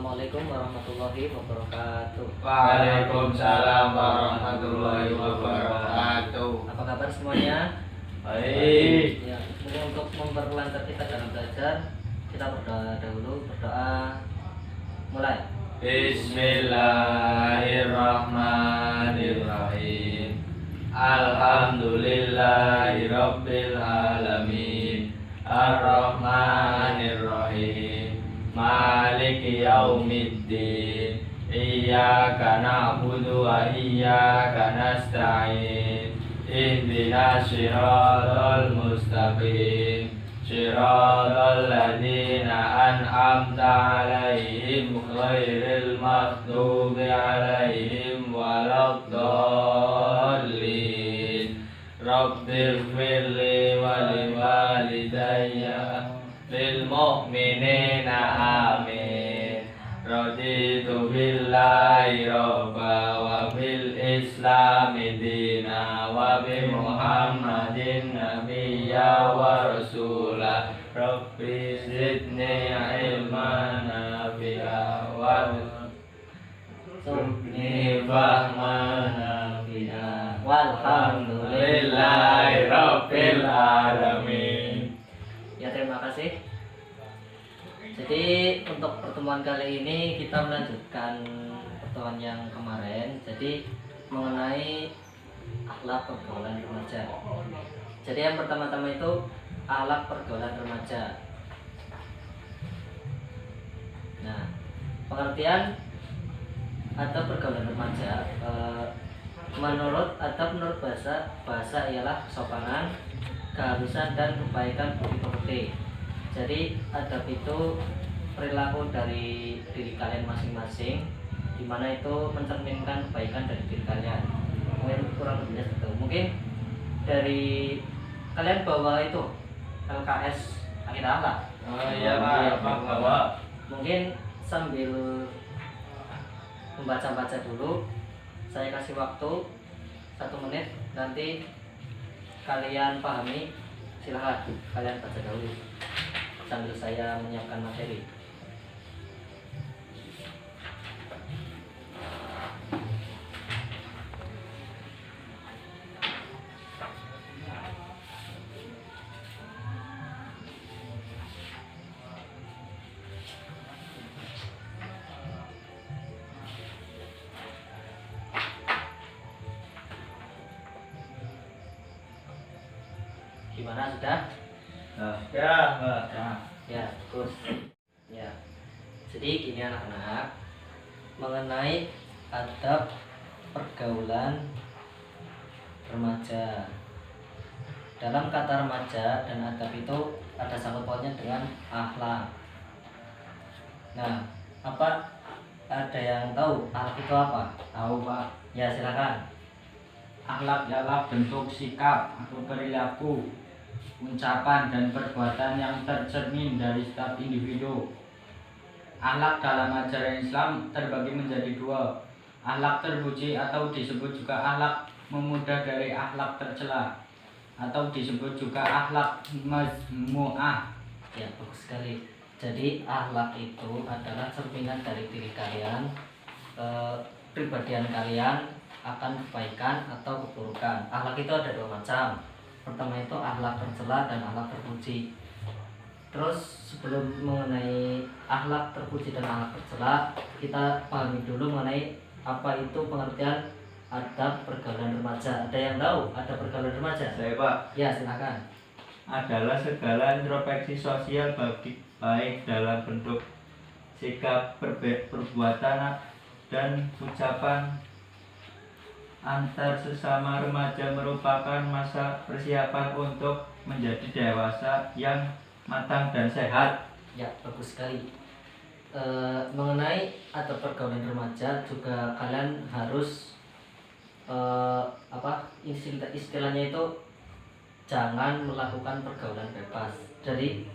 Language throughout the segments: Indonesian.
Assalamualaikum warahmatullahi wabarakatuh. Waalaikumsalam warahmatullahi wabarakatuh. Apa kabar semuanya? Baik. Ya, untuk memperlancar kita dalam belajar, kita berdoa dahulu. Berdoa. Mulai. Bismillahirrahmanirrahim. Alhamdulillahirabbil alamin. Ar-Rahmanirrahim. Maliki yaumiddin. Iyyaka na'budu wa iyyaka nasta'in. Ihdinas siratal mustaqim. Siratal ladzina an'amta 'alaihim ghairil maghdubi 'alaihim waladdallin. Rabbighfirli wa liwalidayya lil mu'minina amin. Raditu billahi robba wa bil islami dina wa bi muhammadin nabiyya wa rasulah. Rabbi zidni ilman nafi'a wa zidni fahman nafi'a walhamdulillahi rabbil alamin. Ya, terima kasih. Jadi untuk pertemuan kali ini kita melanjutkan pertemuan yang kemarin. Jadi mengenai akhlak pergaulan remaja. Jadi yang pertama-tama itu akhlak pergaulan remaja. Nah, pengertian atau pergaulan remaja menurut bahasa ialah kesopanan, keharusan dan kebaikan budi pekerti. Jadi adab itu perilaku dari diri kalian masing-masing, di mana itu mencerminkan kebaikan dari diri kalian. Mungkin kurang lebihnya seperti itu. Mungkin dari kalian bawa itu LKS Akidah Akhlak. Oh iya Pak, bawa. Mungkin sambil membaca-baca dulu, saya kasih waktu 1 menit, nanti kalian pahami, silahkan kalian baca dahulu sambil saya menyiapkan materi. Gimana, sudah? Ya, Mbak. Ya, terus. Ya. Jadi gini anak-anak, mengenai adab pergaulan remaja. Dalam kata remaja dan adab itu ada sangkut pautnya dengan akhlak. Nah, ada yang tahu akhlak itu apa? Tahu Pak, Ya, silakan. akhlak adalah bentuk sikap atau perilaku, ucapan dan perbuatan yang tercermin dari setiap individu. Akhlak dalam ajaran Islam terbagi menjadi 2. Akhlak terpuji atau disebut juga akhlak memudah dari akhlak tercela, atau disebut juga akhlak mazmu'ah. Ya, bagus sekali. Jadi akhlak itu adalah cerminan dari diri kalian, kepribadian kalian akan kebaikan atau keburukan. Akhlak itu ada 2 macam. Pertama itu akhlak tercela dan akhlak terpuji. Terus sebelum mengenai akhlak terpuji dan akhlak tercela, kita pahami dulu mengenai apa itu pengertian adab pergaulan remaja. Ada yang tahu ada pergaulan remaja? Saya Pak, Ya, silakan. adalah segala introspeksi sosial baik dalam bentuk sikap, perbuatan dan ucapan antar sesama remaja, merupakan masa persiapan untuk menjadi dewasa yang matang dan sehat. Ya, bagus sekali. Mengenai adab pergaulan remaja juga kalian harus istilahnya itu jangan melakukan pergaulan bebas. Jadi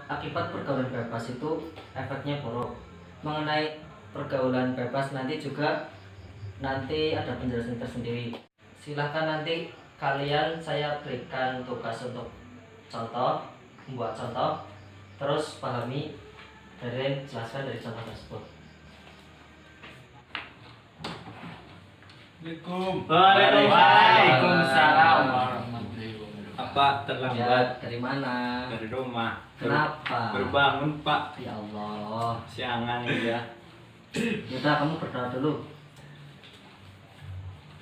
akibat pergaulan bebas itu efeknya buruk. Mengenai pergaulan bebas nanti ada penjelasan tersendiri. Silahkan nanti kalian saya berikan tugas untuk membuat contoh, terus pahami Deren jelaskan dari contoh tersebut. Waalaikumsalam warahmatullahi wabarakatuh. Apa terlambat? Ya, dari mana? Dari rumah. Kenapa? Berbangun Pak. Ya Allah. Siangan ya. Yaudah, kamu berdoa dulu.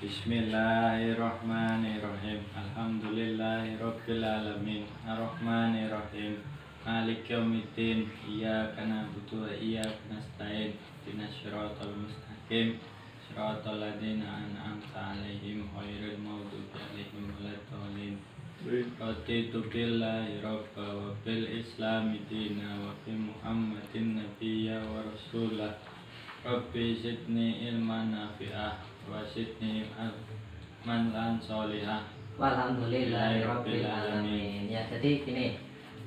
Bismillahirrahmanirrahim. Alhamdulillahirabbil alamin. Arrahmanirrahim. Malik yaumiddin. Iyyaka na'budu wa iyyaka nasta'in. Ihdinas siratal mustaqim. Siratal ladzina an'amta 'alaihim ghairil maghdubi 'alaihim waladdallin. Raditu billahi rabba wa bil islami dina wa bi Muhammadin nabiyya wa rasulah. Rabbi zidni ilman nafi'ah wa zidni manlan solihah. Walhamdulillahirabbil alamin. Ya, jadi gini,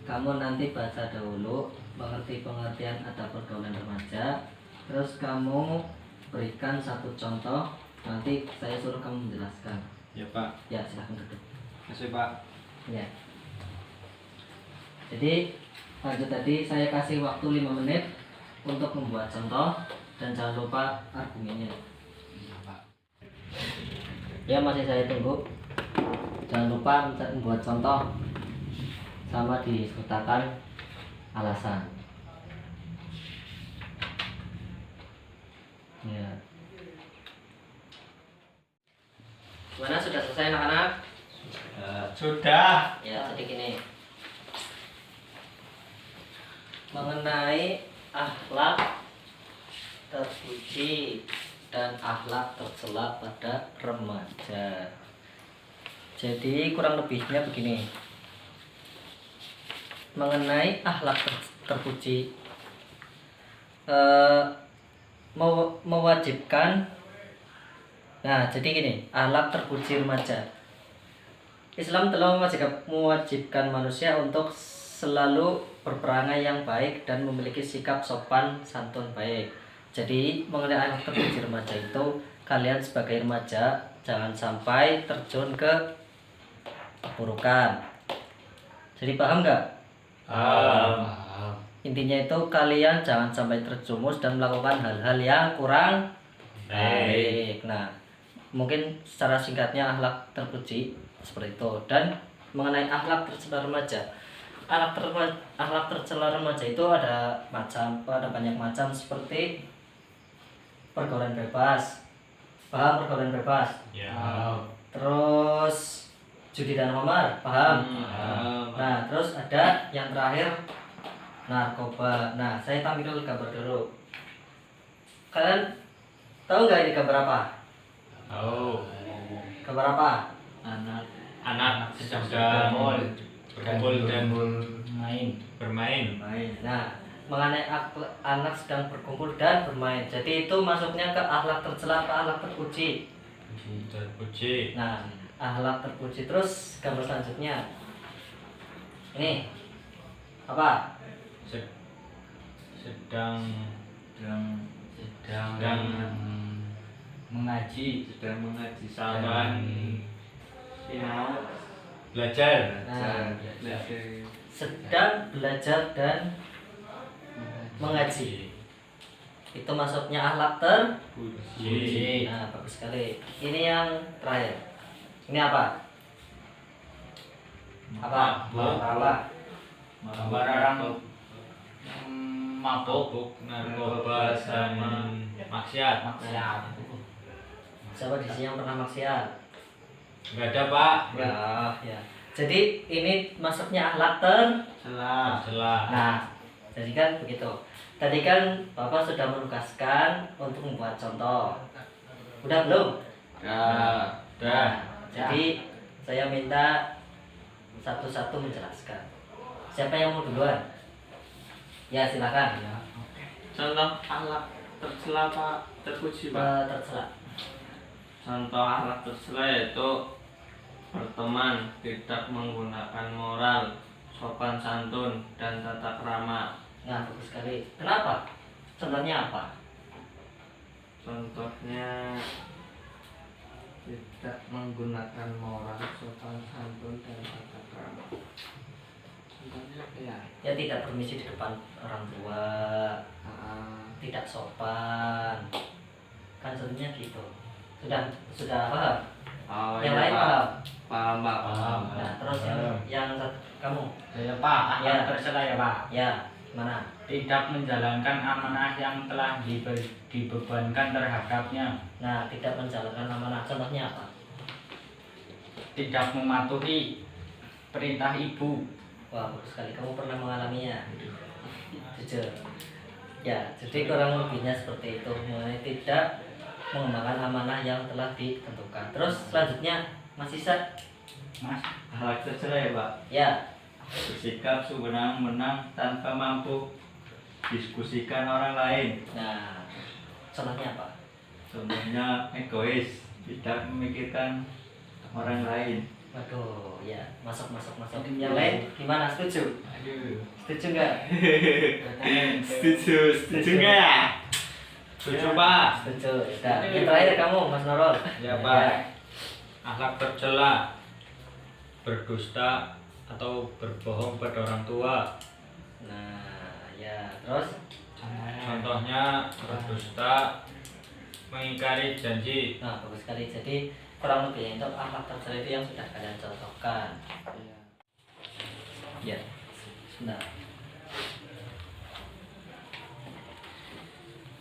kamu nanti baca dahulu mengerti pengertian ada pergaulan remaja, terus kamu berikan satu contoh, nanti saya suruh kamu menjelaskan. Ya Pak. Ya, silahkan duduk. Kasih Pak. Ya. Jadi lanjut, tadi saya kasih waktu 5 menit untuk membuat contoh dan jangan lupa argumennya. Ya, masih saya tunggu. Jangan lupa membuat contoh sama disertakan alasan. Ya. Gimana, sudah selesai anak-anak? Sudah. Ya, jadi gini. Mengenai akhlak terpuji dan akhlak tercela pada remaja. Jadi kurang lebihnya begini. Mengenai akhlak terpuji, mewajibkan. Nah, jadi gini, akhlak terpuji remaja. Islam telah mewajibkan manusia untuk selalu berperangai yang baik dan memiliki sikap sopan santun baik. Jadi mengenai akhlak terpuji remaja itu, kalian sebagai remaja jangan sampai terjun ke keburukan. Jadi paham nggak? Paham. Intinya itu kalian jangan sampai terjumus dan melakukan hal-hal yang kurang baik. Nah, mungkin secara singkatnya akhlak terpuji seperti itu. Dan mengenai akhlak tercela remaja, akhlak tercela remaja itu ada banyak macam, seperti pergaulan bebas. Paham pergaulan bebas? Ya. Terus judi dan khamar, paham? Nah, terus ada yang terakhir narkoba. Nah, saya tampilkan gambar dulu. Kalian tahu nggak ini gambar apa? Oh. Gambar apa? Anak sedang berkumpul dan bermain. Nah, mengenai anak sedang berkumpul dan bermain. Jadi itu masuknya ke akhlak tercela atau akhlak terpuji. Terpuji. Nah, akhlak terpuji. Terus gambar selanjutnya. Ini apa? Sedang mengaji sahabat Sinau. belajar. Nah, sedang belajar dan mengaji. Itu masuknya akhlak terpuji. Nah, bagus sekali. Ini yang terakhir. Ini apa? Apa? Barang mabuk, narkoba sama maksiat. Siapa di sini yang pernah maksiat? Enggak ada Pak. Ya. Jadi ini masuknya akhlak tercela. Nah, jadi kan begitu. Tadi kan Bapak sudah menugaskan untuk membuat contoh. Udah belum? Udah. Jadi saya minta satu-satu menjelaskan. Siapa yang mau duluan? Ya, silakan. Contoh akhlak tercela Pak, terpuji Pak. Tercela. Contoh akhlak tercela yaitu berteman tidak menggunakan moral, sopan santun dan tata krama. Nah, bagus sekali. Kenapa? Contohnya apa? Contohnya tidak menggunakan moral, sopan santun dan tata krama. Ya tidak permisi di depan orang tua, tidak sopan, kan contohnya gitu. Sudah paham? Oh, Yang iya, lain Pak. paham? Paham, Pak. Paham. Nah terus yang kamu Ya Pak, Ya. akhlak tercela ya Pak. ya mana? Tidak menjalankan amanah yang telah dibebankan terhadapnya. Nah tidak menjalankan amanah, contohnya apa? Tidak mematuhi perintah ibu. Wah bagus sekali, kamu pernah mengalaminya. Jujur. Ya jadi kurang lebihnya seperti itu, mengenai tidak mengembangkan amanah yang telah ditentukan. Terus selanjutnya Mas Isa. Mas, Akhlak tercela ya, Pak. Ya. Bersikap sewenang-wenang tanpa mampu diskusikan orang lain. Nah contohnya apa? Contohnya egois, tidak memikirkan orang lain. Waduh, ya masuk. Yang lain gimana? Setuju? Aduh. Setuju nggak? Setuju nggak? Setuju, Pak. Setuju. Nah, yang terakhir kamu, Mas Norol. Ya Pak. Akhlak tercela, berdusta atau berbohong pada orang tua. Nah, ya terus. Contohnya berdusta, mengingkari janji. Nah, bagus sekali. Jadi kurang lebih itu akhlak tercela itu yang sudah kalian contohkan. Ya, sebentar.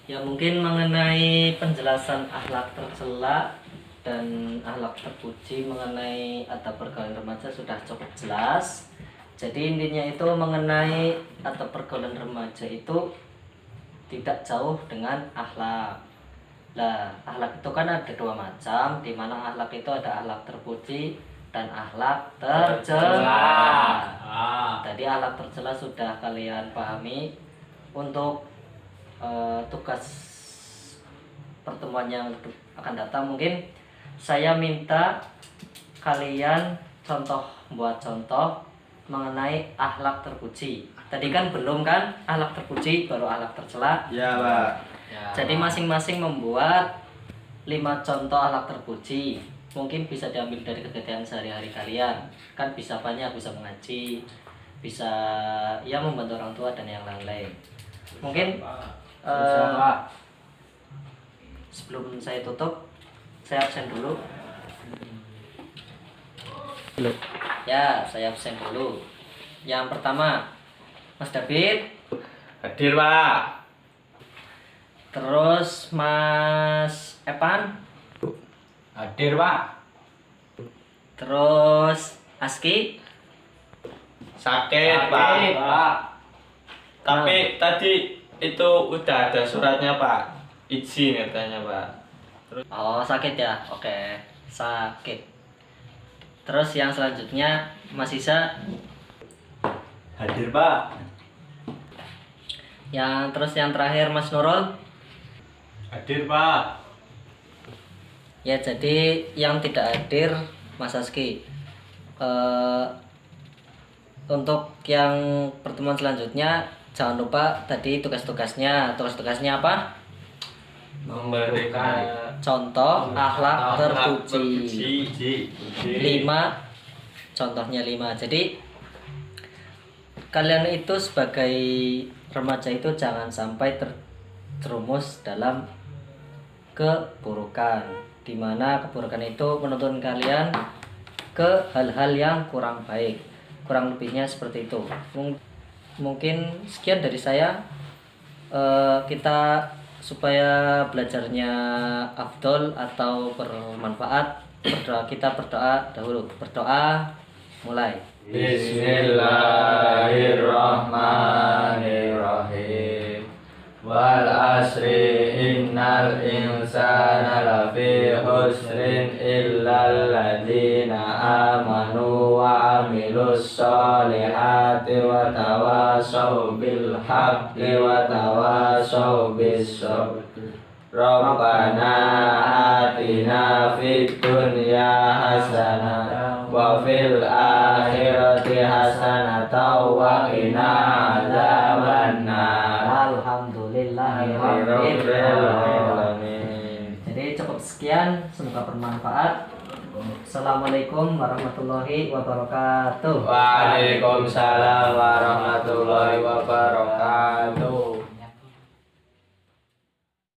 Ya mungkin mengenai penjelasan akhlak tercela dan akhlak terpuji mengenai adab pergaulan remaja sudah cukup jelas. Jadi intinya itu mengenai adab pergaulan remaja itu tidak jauh dengan akhlak. Nah, akhlak itu kan ada dua macam, di mana akhlak itu ada akhlak terpuji dan akhlak tercela. Tadi akhlak tercela sudah kalian pahami. Untuk tugas pertemuan yang akan datang mungkin saya minta kalian buat contoh mengenai akhlak terpuji. Tadi kan belum kan akhlak terpuji, baru akhlak tercela. Ya, Pak. Jadi masing-masing membuat 5 contoh akhlak terpuji. Mungkin bisa diambil dari kegiatan sehari-hari kalian. Kan bisa banyak, bisa mengaji, bisa ya membantu orang tua dan yang lain-lain. Mungkin sebelum saya tutup, saya absen dulu. Ya, saya absen dulu. Yang pertama, Mas David. Hadir, Pak. Terus Mas Epan. hadir Pak. Terus Aski. Sakit, Pak. Tapi tadi itu udah ada suratnya, Pak. Izin katanya, Pak. Oh sakit ya, oke sakit. Terus yang selanjutnya Mas Isa. Hadir, Pak. Terus yang terakhir Mas Nurul. Hadir Pak. Ya jadi yang tidak hadir Mas Aski. Untuk yang pertemuan selanjutnya jangan lupa tadi tugas-tugasnya apa? Memberikan Contoh akhlak terpuji. 5 contohnya 5. Jadi kalian itu sebagai remaja itu jangan sampai terjerumus dalam keburukan, dimana keburukan itu menuntun kalian ke hal-hal yang kurang baik. Kurang lebihnya seperti itu. Mungkin sekian dari saya. Kita supaya belajarnya afdol atau bermanfaat, kita berdoa dahulu. Berdoa mulai. Bismillahirrahmanirrahim. Wal asri innal insana lafi husrin illal ladzina amanu wa amilus solihati wa tawasaw bil haqqi wa tawasaw bis sabr. Rabbana atina fid dunya hasanah wa fil akhirati hasanah wa qina adzabannar. Alhamdulillahirabbil alamin. Jadi cukup sekian, semoga bermanfaat. Assalamualaikum warahmatullahi wabarakatuh. Waalaikumsalam warahmatullahi wabarakatuh.